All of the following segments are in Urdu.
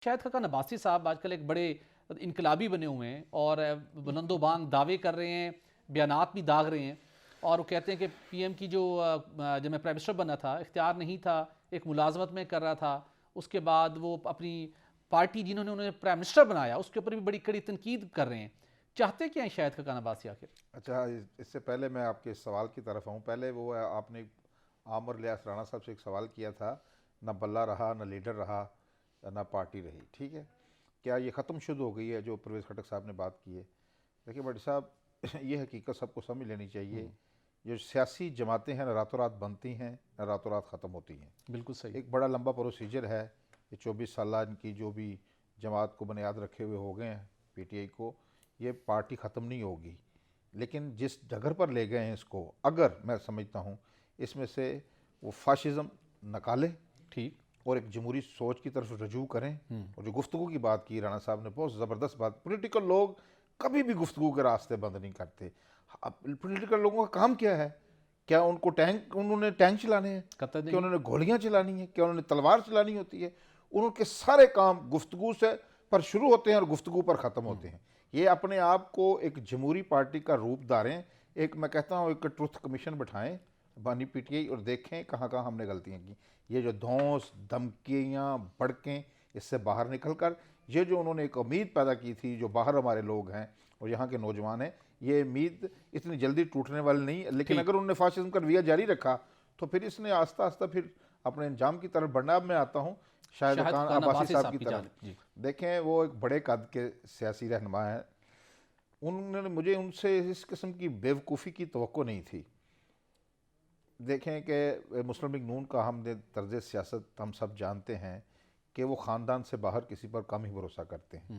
شاہد خاقان عباسی صاحب آج کل ایک بڑے انقلابی بنے ہوئے ہیں اور بلند و بانگ دعوے کر رہے ہیں، بیانات بھی داغ رہے ہیں، اور وہ کہتے ہیں کہ پی ایم کی جب میں پرائم منسٹر بنا تھا اختیار نہیں تھا، ایک ملازمت میں کر رہا تھا، اس کے بعد وہ اپنی پارٹی جنہوں نے انہیں پرائم منسٹر بنایا اس کے اوپر بھی بڑی کڑی تنقید کر رہے ہیں۔ چاہتے کیا ہیں شاہد خاقان عباسی آخر؟ اچھا، اس سے پہلے میں آپ کے سوال کی طرف آؤں، پہلے وہ آپ نے عامر الیاس رانا صاحب سے ایک سوال کیا تھا، نہ بلہ رہا، نہ لیڈر رہا، نہ پارٹی رہی، ٹھیک ہے؟ کیا یہ ختم شد ہو گئی ہے جو پرویز خٹک صاحب نے بات کی ہے؟ دیکھیے بھٹی صاحب، یہ حقیقت سب کو سمجھ لینی چاہیے، جو سیاسی جماعتیں ہیں نہ راتوں رات بنتی ہیں نہ راتوں رات ختم ہوتی ہیں۔ بالکل صحیح۔ ایک بڑا لمبا پروسیجر ہے، یہ 24 سالہ ان کی جو بھی جماعت کو بنیاد رکھے ہوئے ہو گئے ہیں پی ٹی آئی کو، یہ پارٹی ختم نہیں ہوگی، لیکن جس ڈگر پر لے گئے ہیں اس کو، اگر میں سمجھتا ہوں اس میں سے وہ فاشزم نکالے ٹھیک۔ اور ایک جمہوری سوچ کی طرف رجوع کریں، اور جو گفتگو کی بات کی رانا صاحب نے، بہت زبردست بات، پولیٹیکل لوگ کبھی بھی گفتگو کے راستے بند نہیں کرتے۔ پولیٹیکل لوگوں کا کام کیا ہے؟ کیا ان کو انہوں نے ٹینک چلانے ہیں؟ قطع کیا نہیں۔ انہوں نے گولیاں چلانی ہیں؟ کیا انہوں نے تلوار چلانی ہوتی ہے؟ انہوں کے سارے کام گفتگو سے پر شروع ہوتے ہیں اور گفتگو پر ختم ہوتے ہیں۔ یہ اپنے آپ کو ایک جمہوری پارٹی کا روپ داریں، ایک میں کہتا ہوں ایک ٹروتھ کمیشن بٹھائیں بانی پی ٹی آئی، اور دیکھیں کہاں کہاں ہم نے غلطیاں کی۔ یہ جو دھونس، دھمکیاں، بڑکیں، اس سے باہر نکل کر یہ جو انہوں نے ایک امید پیدا کی تھی، جو باہر ہمارے لوگ ہیں اور یہاں کے نوجوان ہیں، یہ امید اتنی جلدی ٹوٹنے والی نہیں، لیکن اگر انہوں نے فاشزم کا رویہ جاری رکھا تو پھر اس نے آہستہ آہستہ پھر اپنے انجام کی طرف بڑھنا۔ اب میں آتا ہوں شاہد شاہد خاقان خاقان عباسی عباسی صاحب کی کی طرف۔ جانب جی۔ دیکھیں وہ ایک بڑے قد کے سیاسی رہنما ہیں، انہوں نے مجھے ان سے اس قسم کی بیوقوفی کی توقع نہیں تھی۔ دیکھیں کہ مسلم لیگ نون کا ہم نے طرز سیاست ہم سب جانتے ہیں کہ وہ خاندان سے باہر کسی پر کم ہی بھروسہ کرتے ہیں۔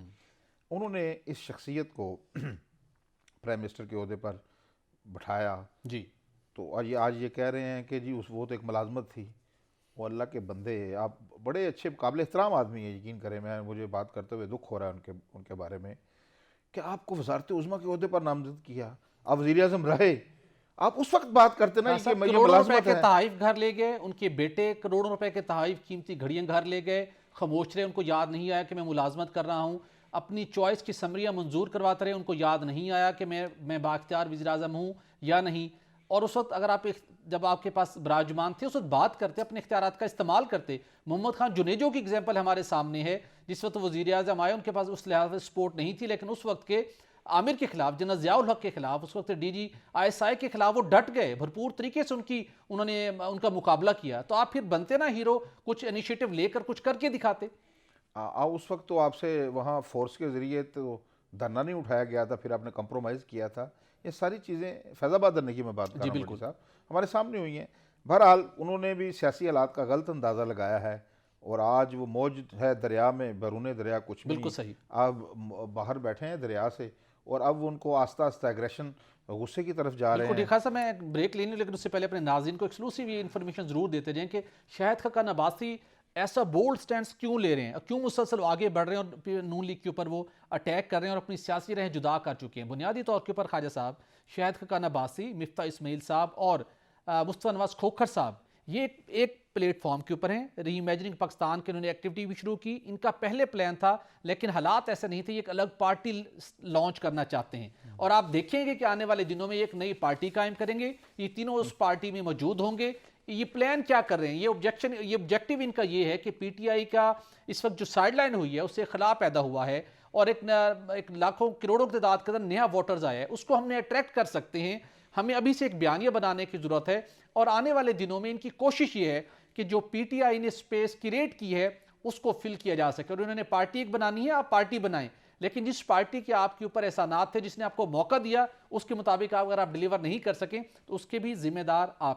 انہوں نے اس شخصیت کو پرائم منسٹر کے عہدے پر بٹھایا، جی۔ تو آج یہ کہہ رہے ہیں کہ جی وہ تو ایک ملازمت تھی۔ وہ اللہ کے بندے، آپ بڑے اچھے قابل احترام آدمی ہیں، یقین کریں، مجھے بات کرتے ہوئے دکھ ہو رہا ہے ان کے بارے میں، کہ آپ کو وزارت عظمیٰ کے عہدے پر نامزد کیا، آپ وزیر اعظم رہے، آپ اس وقت بات کرتے نا خان کہ صاحب یہ کروڑوں روپے ملازمت کے ہے۔ تحائف گھر لے گئے، ان کے بیٹے کروڑوں روپے کے تحائف قیمتی گھڑیاں گھر لے گئے، خاموش رہے، ان کو یاد نہیں آیا کہ میں ملازمت کر رہا ہوں، اپنی چوائس کی سمریاں منظور کرواتے رہے، ان کو یاد نہیں آیا کہ میں بااختیار وزیر اعظم ہوں یا نہیں۔ اور اس وقت اگر جب آپ کے پاس براجمان تھے اس وقت بات کرتے، اپنے اختیارات کا استعمال کرتے۔ محمد خان جنیجو کی اگزامپل ہمارے سامنے ہے، جس وقت وزیر اعظم آئے ان کے پاس اس لحاظ سے سپورٹ نہیں تھی، لیکن اس وقت کے عامر کے خلاف، جنرل ضیاء الحق کے خلاف، اس وقت D G I S I کے خلاف وہ ڈٹ گئے، بھرپور طریقے سے انہوں نے ان کا مقابلہ کیا۔ تو آپ پھر بنتے نا ہیرو، کچھ انیشیٹو لے کر کچھ کر کے دکھاتے۔ اس وقت تو آپ سے وہاں فورس کے ذریعے تو دھرنا نہیں اٹھایا گیا تھا، پھر آپ نے کمپرومائز کیا تھا۔ یہ ساری چیزیں فیض آباد دھرنے کی میں بات کر جی رہا ہوں بھٹی بالکل۔ صاحب، ہمارے سامنے ہوئی ہیں۔ بہرحال انہوں نے بھی سیاسی حالات کا غلط اندازہ لگایا ہے، اور آج وہ موج ہے دریا میں، بیرون دریا کچھ بالکل نہیں، صحیح۔ اب باہر بیٹھے ہیں دریا سے، اور اب ان کو آہستہ آہستہ ایگریشن، غصے کی طرف جا بالکل رہے ٹھیک۔ ہیں۔ خاصا میں ایک بریک لینی، لیکن اس سے پہلے اپنے ناظرین کو ایکسکلوسیو یہ انفارمیشن ضرور دیتے جائیں کہ شاہد خاقان عباسی ایسا بولڈ سٹینڈز کیوں لے رہے ہیں، کیوں مسلسل آگے بڑھ رہے ہیں، اور پھر نون لیگ کے اوپر وہ اٹیک کر رہے ہیں اور اپنی سیاسی راہیں جدا کر چکے ہیں۔ بنیادی طور کے اوپر خواجہ صاحب، شاہد خاقان عباسی، مفتاح اسماعیل صاحب اور مصطفیٰ نواز کھوکھر صاحب، یہ ایک پلیٹ فارم کے اوپر ہیں۔ ری امیجننگ پاکستان کے انہوں نے ایکٹیویٹی بھی شروع کی، ان کا پہلے پلان تھا لیکن حالات ایسے نہیں تھے، یہ ایک الگ پارٹی لانچ کرنا چاہتے ہیں، اور آپ دیکھیں گے کہ آنے والے دنوں میں ایک نئی پارٹی قائم کریں گے، یہ تینوں اس پارٹی میں موجود ہوں گے۔ یہ پلان کیا کر رہے ہیں، یہ آبجیکٹیو ان کا یہ ہے کہ پی ٹی آئی کا اس وقت جو سائیڈ لائن ہوئی ہے اس سے خلا پیدا ہوا ہے، اور ایک لاکھوں کروڑوں کی تعداد کے اندر نیا ووٹرز آیا ہے، اس کو ہم نے اٹریکٹ کر سکتے ہیں۔ ہمیں ابھی سے ایک بیانیہ بنانے کی ضرورت ہے، اور آنے والے دنوں میں ان کی کوشش یہ ہے کہ جو پی ٹی آئی نے سپیس کریٹ کی ہے اس کو فل کیا جا سکے، اور انہوں نے پارٹی ایک بنانی ہے، آپ پارٹی بنائیں، لیکن جس پارٹی کے آپ کے اوپر احسانات تھے، جس نے آپ کو موقع دیا، اس کے مطابق اگر آپ ڈیلیور نہیں کر سکیں تو اس کے بھی ذمہ دار آپ